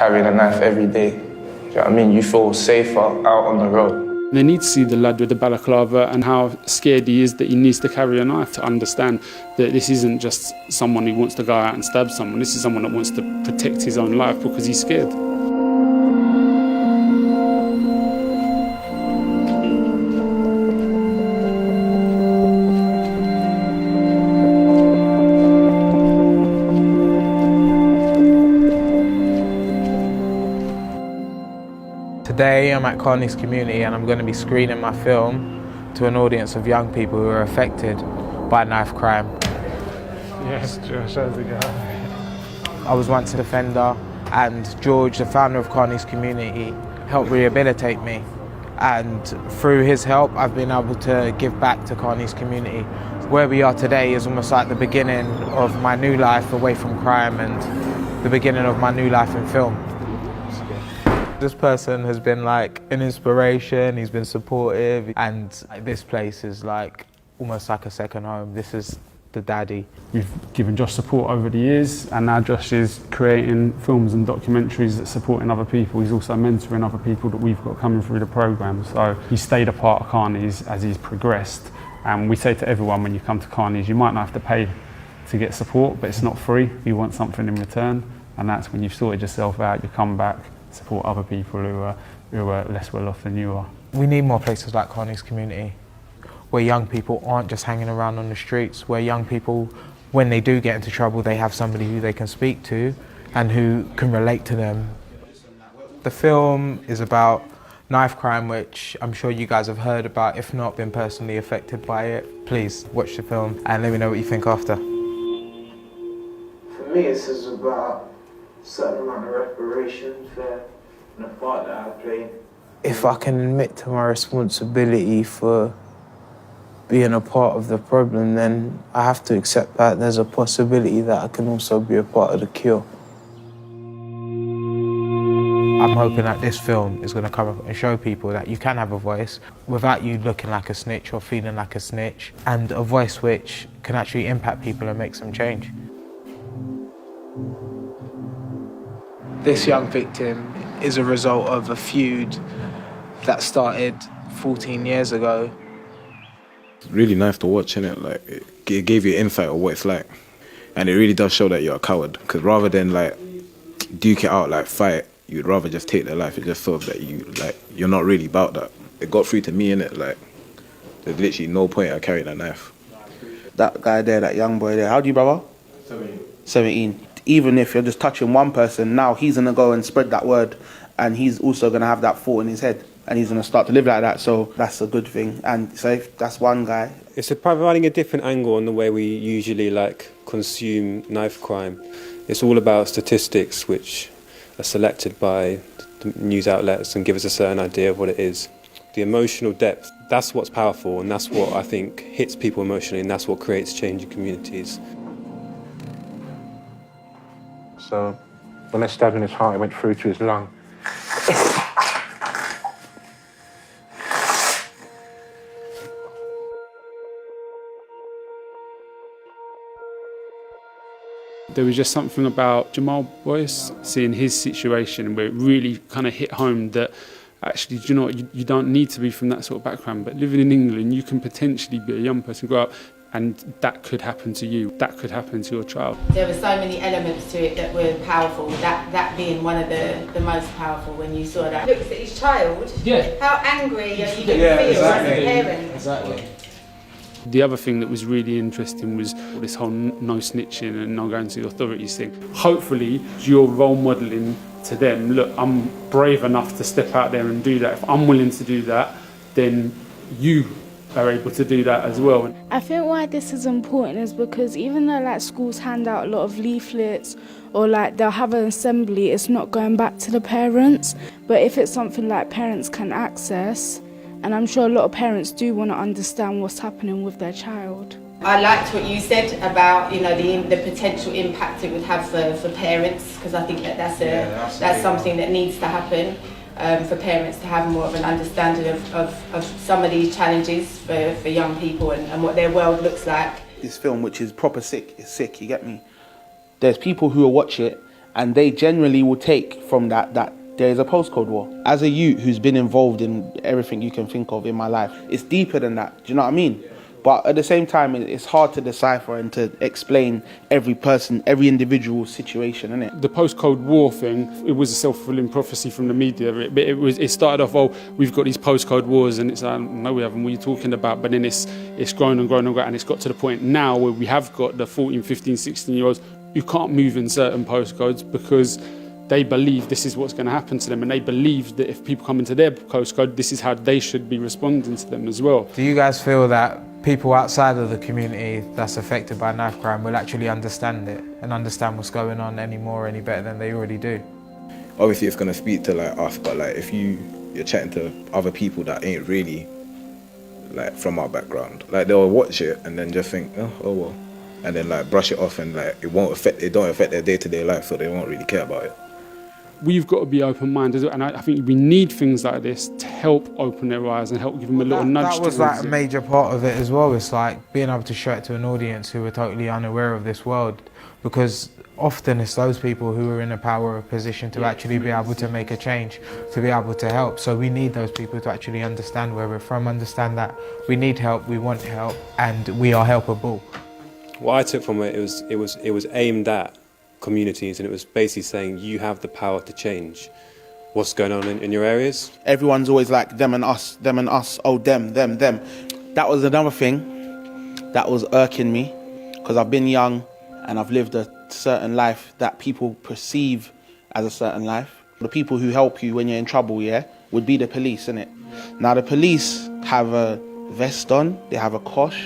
carrying a knife every day. Do you know what I mean? You feel safer out on the road. They need to see the lad with the balaclava and how scared he is that he needs to carry a knife, to understand that this isn't just someone who wants to go out and stab someone. This is someone that wants to protect his own life because he's scared. Today I'm at Carney's Community and I'm going to be screening my film to an audience of young people who are affected by knife crime. Yes, Josh, how's it going? I was once a offender and George, the founder of Carney's Community, helped rehabilitate me, and through his help I've been able to give back to Carney's Community. Where we are today is almost like the beginning of my new life away from crime and the beginning of my new life in film. This person has been like an inspiration, he's been supportive, and this place is like almost like a second home. This is the daddy. We've given Josh support over the years, and now Josh is creating films and documentaries that supporting other people. He's also mentoring other people that we've got coming through the programme. So he's stayed a part of Carney's as he's progressed. And we say to everyone, when you come to Carney's, you might not have to pay to get support, but it's not free. You want something in return, and that's when you've sorted yourself out, you come back, support other people who are less well off than you are. We need more places like Carney's Community, where young people aren't just hanging around on the streets, where young people, when they do get into trouble, they have somebody who they can speak to and who can relate to them. The film is about knife crime, which I'm sure you guys have heard about, if not been personally affected by it. Please watch the film and let me know what you think after. For me, this is about a certain amount of reparation for the part that I played. If I can admit to my responsibility for being a part of the problem, then I have to accept that there's a possibility that I can also be a part of the cure. I'm hoping that this film is going to come up and show people that you can have a voice without you looking like a snitch or feeling like a snitch, and a voice which can actually impact people and make some change. This young victim is a result of a feud that started 14 years ago. It's really nice to watch, innit? Like, it gave you insight of what it's like. And it really does show that you're a coward. Because rather than like duke it out, like fight, you'd rather just take their life. It just shows that you're not really about that. It got through to me, innit? Like, there's literally no point in carrying a knife. That guy there, that young boy there, how old are you, brother? 17. Even if you're just touching one person, now he's going to go and spread that word, and he's also going to have that thought in his head, and he's going to start to live like that, so that's a good thing. And so if that's one guy. It's providing a different angle on the way we usually consume knife crime. It's all about statistics which are selected by the news outlets and give us a certain idea of what it is. The emotional depth, that's what's powerful, and that's what I think hits people emotionally, and that's what creates change in communities. So when I stabbed in his heart, it went through to his lung. There was just something about Jamal Boyce, seeing his situation where it really kind of hit home that actually, do you know what, you don't need to be from that sort of background, but living in England, you can potentially be a young person, grow up, and that could happen to you, that could happen to your child. There were so many elements to it that were powerful, that being one of the most powerful when you saw that. Looks at his child, how angry are you going to feel as a parent? Exactly. The other thing that was really interesting was this whole no snitching and no going to the authorities thing. Hopefully you're role modelling to them, look, I'm brave enough to step out there and do that. If I'm willing to do that, then you are able to do that as well. I think why this is important is because even though schools hand out a lot of leaflets or they'll have an assembly, it's not going back to the parents. But if it's something parents can access, and I'm sure a lot of parents do want to understand what's happening with their child. I liked what you said about the potential impact it would have for parents, because I think that's something that needs to happen. For parents to have more of an understanding of some of these challenges for young people and what their world looks like. This film, which is proper sick, is sick, you get me? There's people who will watch it And they generally will take from that there is a postcode war. As a youth who's been involved in everything you can think of in my life, it's deeper than that. Do you know what I mean? But at the same time, it's hard to decipher and to explain every person, every individual situation, isn't it? The postcode war thing, it was a self-fulfilling prophecy from the media. It started off, oh, we've got these postcode wars, and it's like, no, we haven't, what are you talking about? But then it's grown and grown and grown, and it's got to the point now where we have got the 14, 15, 16-year-olds who can't move in certain postcodes because they believe this is what's going to happen to them, and they believe that if people come into their postcode, this is how they should be responding to them as well. Do you guys feel that people outside of the community that's affected by knife crime will actually understand it and understand what's going on any better than they already do? Obviously it's going to speak to like us, but like if you're chatting to other people that ain't really like from our background, like they'll watch it and then just think, oh well, and then like brush it off, and like it don't affect their day-to-day life, so they won't really care about it. We've got to be open-minded, and I think we need things like this to help open their eyes and help give them a little nudge. That was like a major part of it as well. It's like being able to show it to an audience who are totally unaware of this world, because often it's those people who are in a power position to actually be able to make a change, to be able to help. So we need those people to actually understand where we're from, understand that we need help, we want help, and we are helpable. What I took from it was aimed at communities, and it was basically saying you have the power to change what's going on in your areas. Everyone's always like them and us, oh them. That was another thing that was irking me, because I've been young and I've lived a certain life that people perceive as a certain life. The people who help you when you're in trouble, would be the police, innit? Now the police have a vest on, they have a kosh,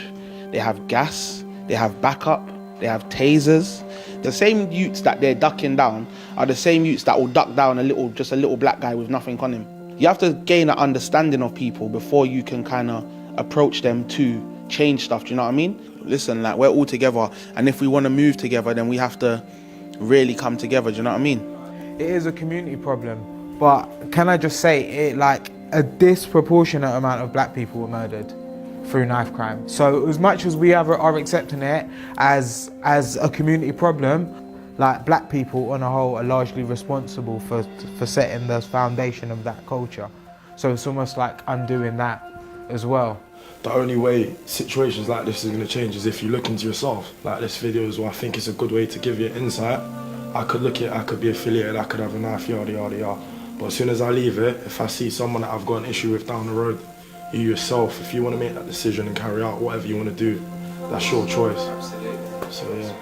they have gas, they have backup, they have tasers. The same youths that they're ducking down are the same youths that will duck down just a little black guy with nothing on him. You have to gain an understanding of people before you can kind of approach them to change stuff, do you know what I mean? Listen, like, we're all together, and if we want to move together, then we have to really come together, do you know what I mean? It is a community problem, but can I just say, like, a disproportionate amount of black people were murdered through knife crime. So as much as we are accepting it as a community problem, like, black people on a whole are largely responsible for setting the foundation of that culture. So it's almost like undoing that as well. The only way situations like this is going to change is if you look into yourself. Like this video as well, I think it's a good way to give you insight. I could look at it, I could be affiliated, I could have a knife, yada yada yada. But as soon as I leave it, if I see someone that I've got an issue with down the road, you yourself, if you want to make that decision and carry out whatever you want to do, that's your choice. Absolutely. So yeah.